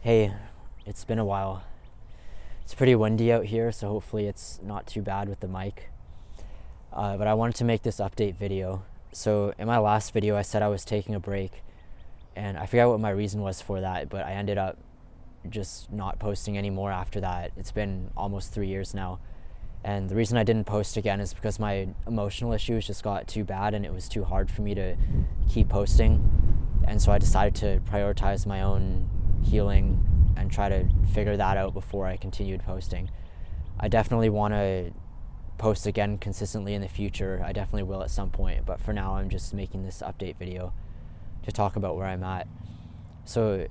Hey, it's been a while. It's pretty windy out here, so hopefully it's not too bad with the mic. But I wanted to make this update video. So in my last video, I said I was taking a break, and I forgot what my reason was for that, but I ended up just not posting anymore after that. It's been almost 3 years now. And the reason I didn't post again is because my emotional issues just got too bad and it was too hard for me to keep posting. And so I decided to prioritize my own healing and try to figure that out before I continued posting. I definitely want to post again consistently in the future. I definitely will at some point, but for now I'm just making this update video to talk about where I'm at. So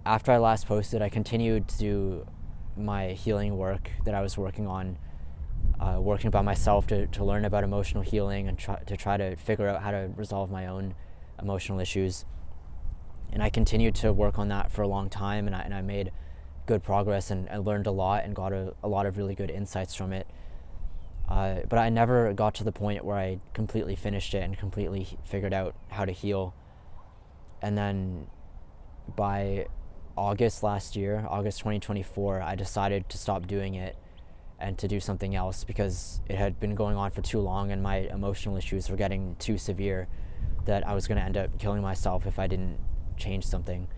after I last posted, I continued to do my healing work that I was working on, working by myself to learn about emotional healing and try to figure out how to resolve my own emotional issues. And I continued to work on that for a long time, and I made good progress and I learned a lot and got a lot of really good insights from it. But I never got to the point where I completely finished it and completely figured out how to heal. And then by August last year, August 2024, I decided to stop doing it and to do something else because it had been going on for too long and my emotional issues were getting too severe that I was going to end up killing myself if I didn't change something.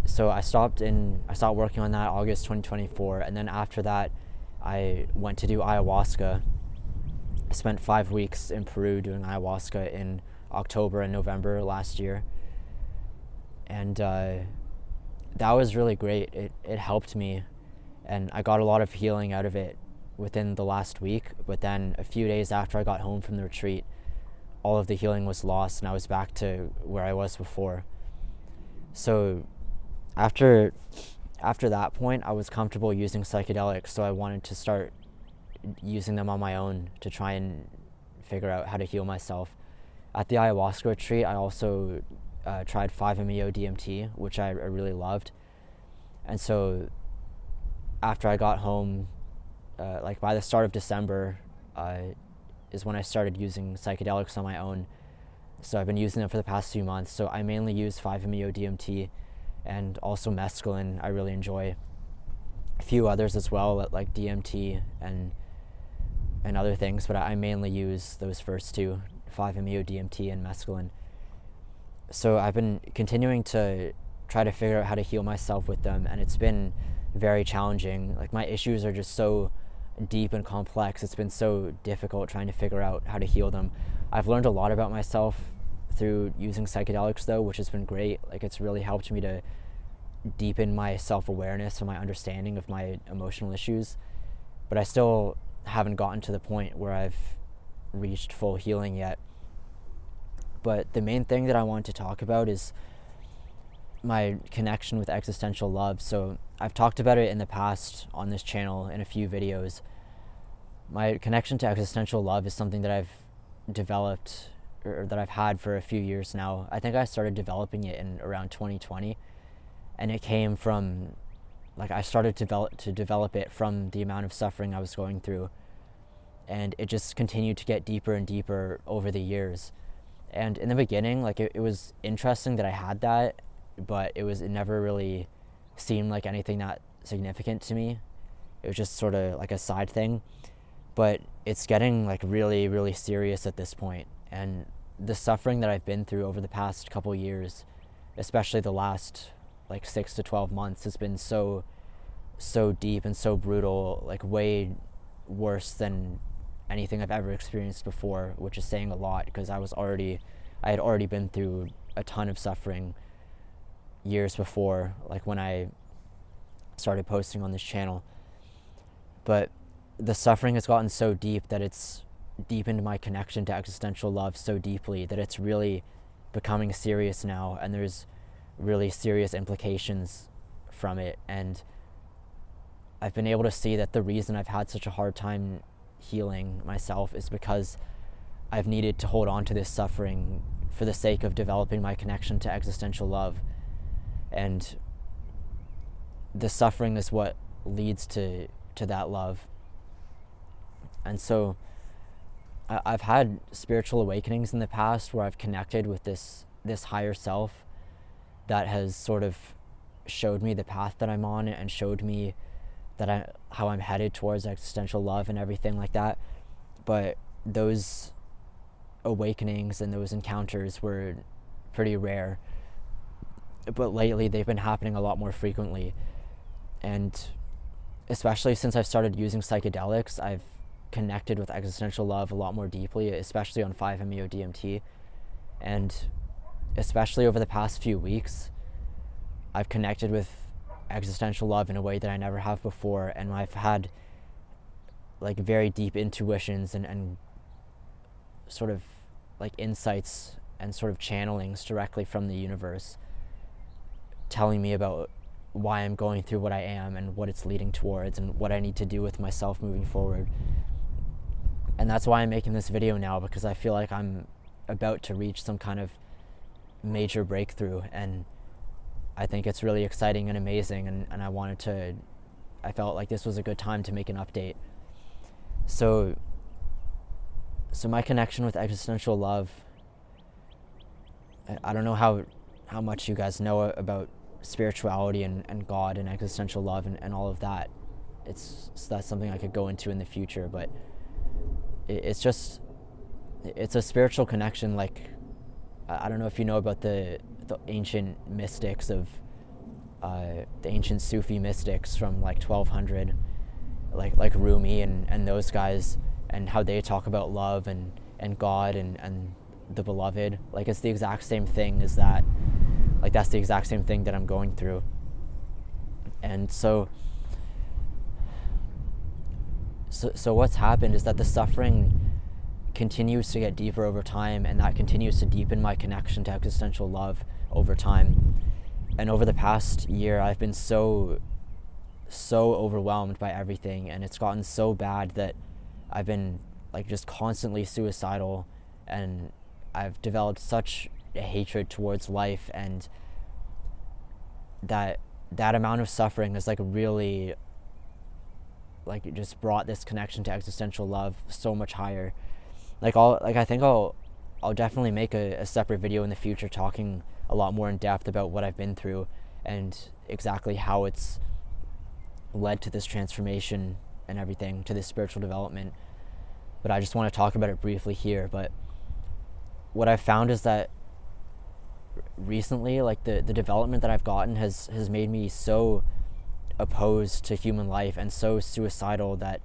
So I stopped working on that August 2024, and then after that I went to do ayahuasca. I spent 5 weeks in Peru doing ayahuasca in October and November last year, and that was really great. It helped me, and I got a lot of healing out of it within the last week. But then a few days after I got home from the retreat, all of the healing was lost and I was back to where I was before. So after that point, I was comfortable using psychedelics, so I wanted to start using them on my own to try and figure out how to heal myself. At the ayahuasca retreat, I also tried 5-MeO DMT, which I really loved. And so after I got home, like by the start of December, is when I started using psychedelics on my own. So I've been using them for the past few months. So I mainly use 5-MeO DMT and also mescaline. I really enjoy a few others as well, like DMT and other things, but I mainly use those first two, 5-MeO DMT and mescaline. So I've been continuing to try to figure out how to heal myself with them, and it's been very challenging. Like, my issues are just so deep and complex. It's been so difficult trying to figure out how to heal them. I've learned a lot about myself through using psychedelics though, which has been great. Like, it's really helped me to deepen my self-awareness and my understanding of my emotional issues, but I still haven't gotten to the point where I've reached full healing yet. But the main thing that I want to talk about is my connection with existential love. So I've talked about it in the past on this channel in a few videos. My connection to existential love is something that I've developed, or that I've had for a few years now. I think I started developing it in around 2020, and it came from, like, I started to develop it from the amount of suffering I was going through, and it just continued to get deeper and deeper over the years. And in the beginning, like, it was interesting that I had that, but it never really seemed like anything that significant to me. It was just sort of like a side thing, but it's getting like really, really serious at this point. And the suffering that I've been through over the past couple years, especially the last like 6 to 12 months, has been so deep and so brutal, like way worse than anything I've ever experienced before, which is saying a lot because I had already been through a ton of suffering years before, like when I started posting on this channel. But the suffering has gotten so deep that it's deepened my connection to existential love so deeply that it's really becoming serious now, and there's really serious implications from it. And I've been able to see that the reason I've had such a hard time healing myself is because I've needed to hold on to this suffering for the sake of developing my connection to existential love. And the suffering is what leads to that love. And so I've had spiritual awakenings in the past where I've connected with this higher self that has sort of showed me the path that I'm on and showed me how I'm headed towards existential love and everything like that. But those awakenings and those encounters were pretty rare. But lately they've been happening a lot more frequently. And especially since I've started using psychedelics, I've connected with existential love a lot more deeply, especially on 5-MeO-DMT. And especially over the past few weeks, I've connected with existential love in a way that I never have before, and I've had like very deep intuitions and sort of like insights and sort of channelings directly from the universe telling me about why I'm going through what I am and what it's leading towards and what I need to do with myself moving forward. And that's why I'm making this video now, because I feel like I'm about to reach some kind of major breakthrough, and I think it's really exciting and amazing, and I felt like this was a good time to make an update. So my connection with existential love, I don't know how much you guys know about spirituality and God and existential love and all of that. That's something I could go into in the future, but it's a spiritual connection. Like, I don't know if you know about the ancient mystics of the ancient Sufi mystics from like 1200, like Rumi and those guys, and how they talk about love and God and the beloved. Like, it's the exact same thing as that. Like, that's the exact same thing that I'm going through. And so what's happened is that the suffering continues to get deeper over time, and that continues to deepen my connection to existential love over time. And over the past year, I've been so overwhelmed by everything, and it's gotten so bad that I've been like just constantly suicidal, and I've developed such a hatred towards life, and that amount of suffering has like really like it just brought this connection to existential love so much higher. I think I'll definitely make a separate video in the future talking a lot more in depth about what I've been through and exactly how it's led to this transformation and everything, to this spiritual development. But I just want to talk about it briefly here. But what I've found is that recently, like the development that I've gotten has made me so opposed to human life and so suicidal that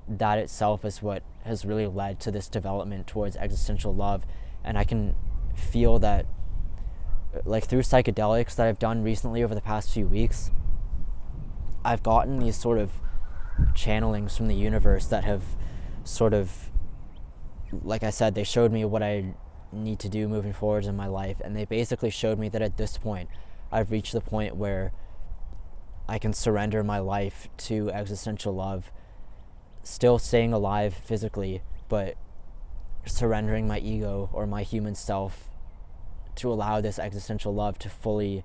itself is what has really led to this development towards existential love. And I can feel that, like, through psychedelics that I've done recently over the past few weeks, I've gotten these sort of channelings from the universe that have sort of, like I said, they showed me what I need to do moving forward in my life, and they basically showed me that at this point I've reached the point where I can surrender my life to existential love, still staying alive physically, but surrendering my ego or my human self to allow this existential love to fully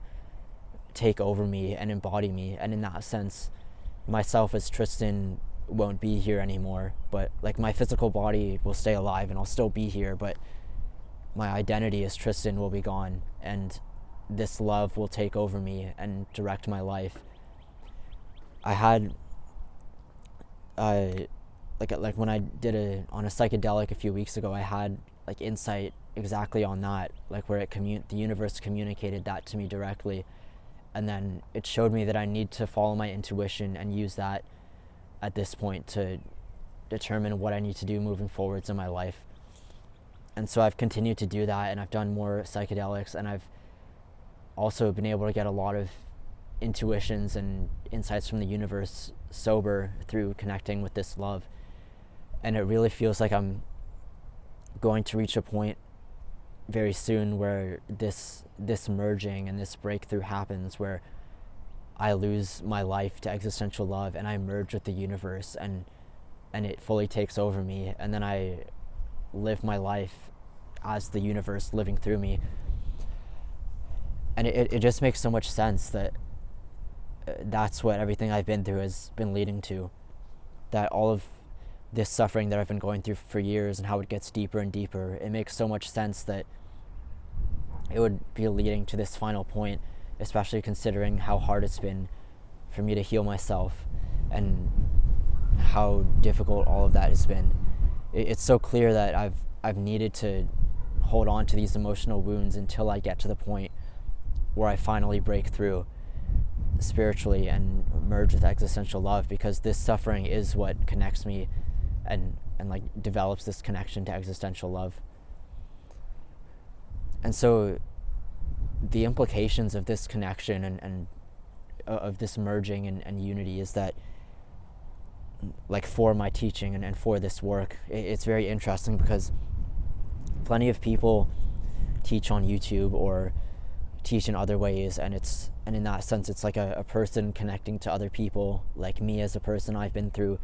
take over me and embody me. And in that sense, myself as Tristan won't be here anymore, but like my physical body will stay alive and I'll still be here, but my identity as Tristan will be gone, and this love will take over me and direct my life. I had like when I did on a psychedelic a few weeks ago, I had like insight exactly on that, like where the universe communicated that to me directly, and then it showed me that I need to follow my intuition and use that at this point to determine what I need to do moving forwards in my life. And so I've continued to do that, and I've done more psychedelics, and I've also been able to get a lot of intuitions and insights from the universe sober through connecting with this love. And it really feels like I'm going to reach a point very soon where this merging and this breakthrough happens, where I lose my life to existential love and I merge with the universe, and it fully takes over me, and then I live my life as the universe living through me. And it just makes so much sense that that's what everything I've been through has been leading to, that all of this suffering that I've been going through for years and how it gets deeper and deeper, it makes so much sense that it would be leading to this final point especially considering how hard it's been for me to heal myself and how difficult all of that has been. It's so clear that I've needed to hold on to these emotional wounds until I get to the point where I finally break through spiritually and merge with existential love, because this suffering is what connects me and like develops this connection to existential love. And so the implications of this connection and of this merging and unity is that, like, for my teaching and for this work, it's very interesting because plenty of people teach on YouTube or teach in other ways, and in that sense it's like a person connecting to other people. Like me as a person, I've been through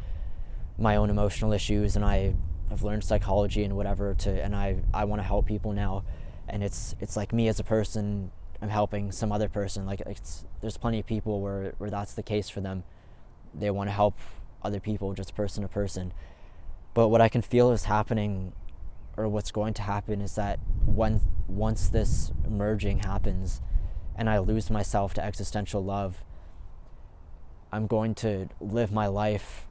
my own emotional issues and I've learned psychology and whatever and I want to help people now, and it's like me as a person, I'm helping some other person. Like there's plenty of people where that's the case for them. They want to help other people just person to person. But what I can feel is happening, or what's going to happen, is that once this merging happens and I lose myself to existential love, I'm going to live my life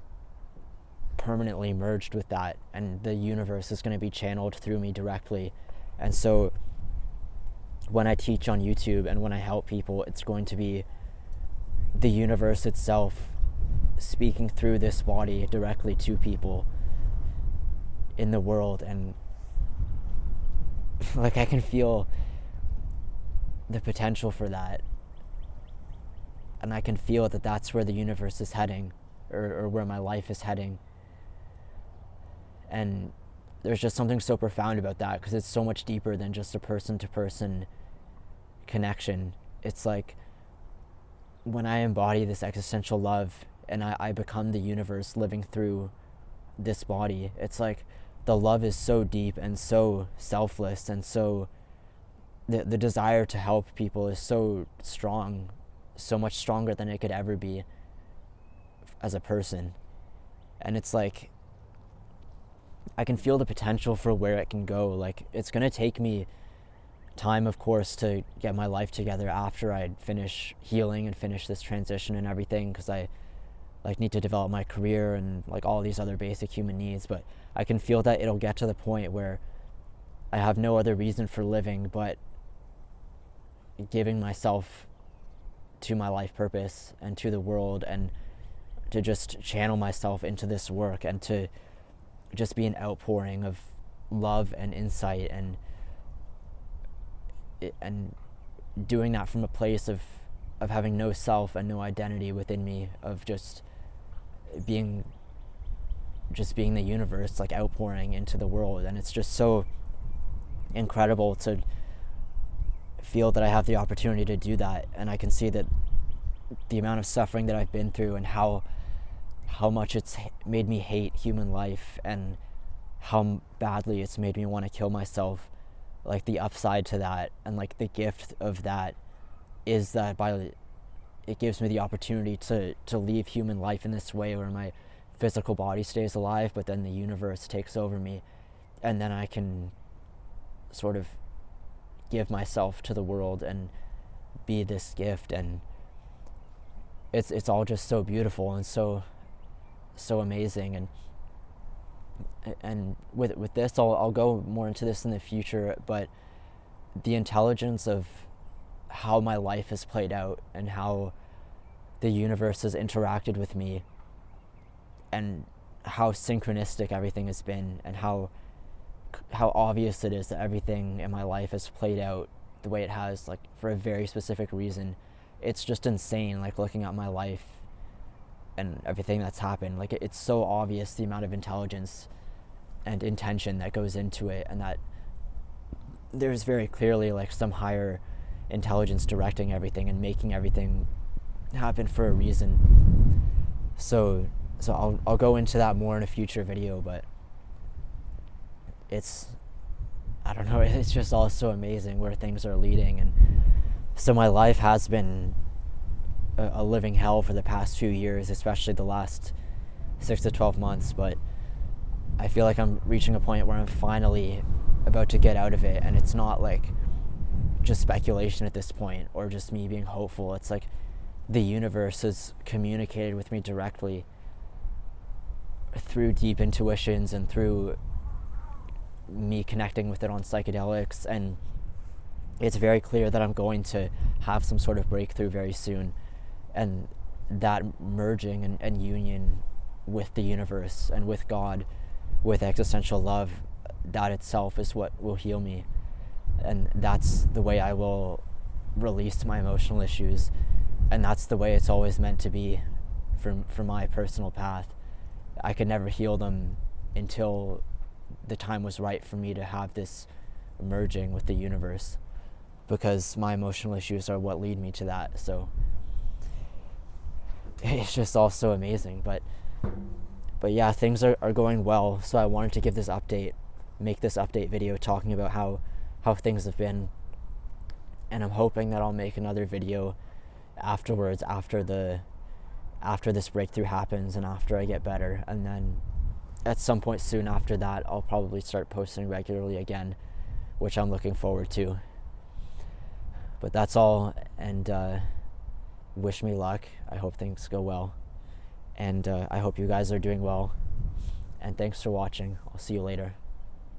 permanently merged with that, and the universe is going to be channeled through me directly. And so when I teach on YouTube and when I help people, it's going to be the universe itself speaking through this body directly to people in the world. And like I can feel the potential for that, and I can feel that that's where the universe is heading, or where my life is heading. And there's just something so profound about that, because it's so much deeper than just a person-to-person connection. It's like when I embody this existential love and I become the universe living through this body, it's like the love is so deep and so selfless, and so the desire to help people is so strong, so much stronger than it could ever be as a person. And it's like I can feel the potential for where it can go. Like, it's going to take me time, of course, to get my life together after I finish healing and finish this transition and everything, because I need to develop my career and like all these other basic human needs. But I can feel that it'll get to the point where I have no other reason for living but giving myself to my life purpose and to the world, and to just channel myself into this work, and to just be an outpouring of love and insight, and doing that from a place of having no self and no identity within me, of just being the universe, like outpouring into the world. And it's just so incredible to feel that I have the opportunity to do that. And I can see that the amount of suffering that I've been through, and how much it's made me hate human life, and how badly it's made me want to kill myself, like the upside to that, and like the gift of that, is that it gives me the opportunity to leave human life in this way, where my physical body stays alive, but then the universe takes over me, and then I can sort of give myself to the world and be this gift. And it's all just so beautiful and so amazing. And with this, I'll go more into this in the future, but the intelligence of how my life has played out, and how the universe has interacted with me, and how synchronistic everything has been, and how obvious it is that everything in my life has played out the way it has, like for a very specific reason. It's just insane, like looking at my life and everything that's happened. Like it's so obvious, the amount of intelligence and intention that goes into it, and that there's very clearly like some higher intelligence directing everything and making everything happen for a reason. So I'll go into that more in a future video, but I don't know, it's just all so amazing where things are leading. And so my life has been a living hell for the past few years, especially the last 6 to 12 months, but I feel like I'm reaching a point where I'm finally about to get out of it. And it's not like just speculation at this point, or just me being hopeful. It's like the universe has communicated with me directly through deep intuitions and through me connecting with it on psychedelics, and it's very clear that I'm going to have some sort of breakthrough very soon, and that merging and union with the universe and with God, with existential love, that itself is what will heal me, and that's the way I will release my emotional issues, and that's the way it's always meant to be for my personal path. I could never heal them until the time was right for me to have this merging with the universe, because my emotional issues are what lead me to that. So it's just all so amazing. But yeah, things are going well. So I wanted to give this update, make this update video talking about how things have been, and I'm hoping that I'll make another video afterwards, after this breakthrough happens and after I get better, and then at some point soon after that I'll probably start posting regularly again, which I'm looking forward to. But that's all, and wish me luck. I hope things go well, and I hope you guys are doing well, and thanks for watching. I'll see you later.